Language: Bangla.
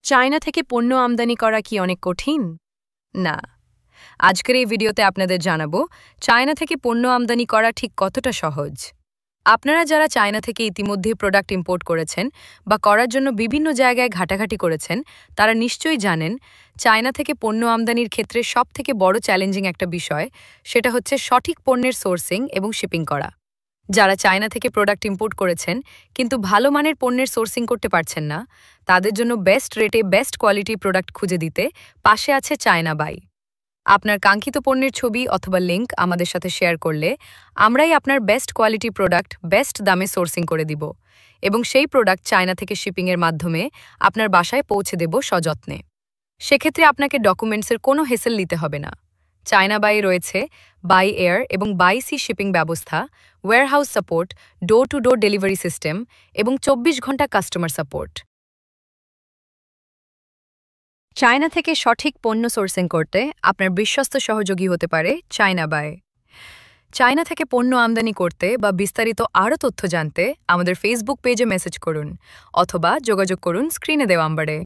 চায়না থেকে পণ্য আমদানি করা কি অনেক কঠিন? না। আজকের এই ভিডিওতে আপনাদের জানাবো চায়না থেকে পণ্য আমদানি করা ঠিক কতটা সহজ। আপনারা যারা চায়না থেকে ইতিমধ্যে প্রোডাক্ট ইম্পোর্ট করেছেন বা করার জন্য বিভিন্ন জায়গায় ঘাটাঘাটি করেছেন, তারা নিশ্চয়ই জানেন চায়না থেকে পণ্য আমদানির ক্ষেত্রে সবথেকে বড় চ্যালেঞ্জিং একটা বিষয়, সেটা হচ্ছে সঠিক পণ্যের সোর্সিং এবং শিপিং করা। যারা চায়না থেকে প্রোডাক্ট ইম্পোর্ট করেছেন কিন্তু ভালো মানের পণ্যের সোর্সিং করতে পারছেন না, তাদের জন্য বেস্ট রেটে বেস্ট কোয়ালিটি প্রোডাক্ট খুঁজে দিতে পাশে আছে চায়না বাই। আপনার কাঙ্ক্ষিত পণ্যের ছবি অথবা লিঙ্ক আমাদের সাথে শেয়ার করলে আমরাই আপনার বেস্ট কোয়ালিটি প্রোডাক্ট বেস্ট দামে সোর্সিং করে দিব এবং সেই প্রোডাক্ট চায়না থেকে শিপিংয়ের মাধ্যমে আপনার বাসায় পৌঁছে দেব সযত্নে। সেক্ষেত্রে আপনাকে ডকুমেন্টসের কোনো হেসেল নিতে হবে না। চায়না বাই রয়েছে বাই এয়ার এবং বাই সি শিপিং ব্যবস্থা, warehouse support, door to door delivery system এবং 24 ঘন্টা কাস্টমার সাপোর্ট। চায়না থেকে সঠিক পণ্য সোর্সিং করতে আপনার বিশ্বস্ত সহযোগী হতে পারে চায়না বাই। চায়না থেকে পণ্য আমদানি করতে বা বিস্তারিত আরও তথ্য জানতে আমাদের ফেসবুক পেজে মেসেজ করুন অথবা যোগাযোগ করুন স্ক্রিনে দেওয়া নম্বরে।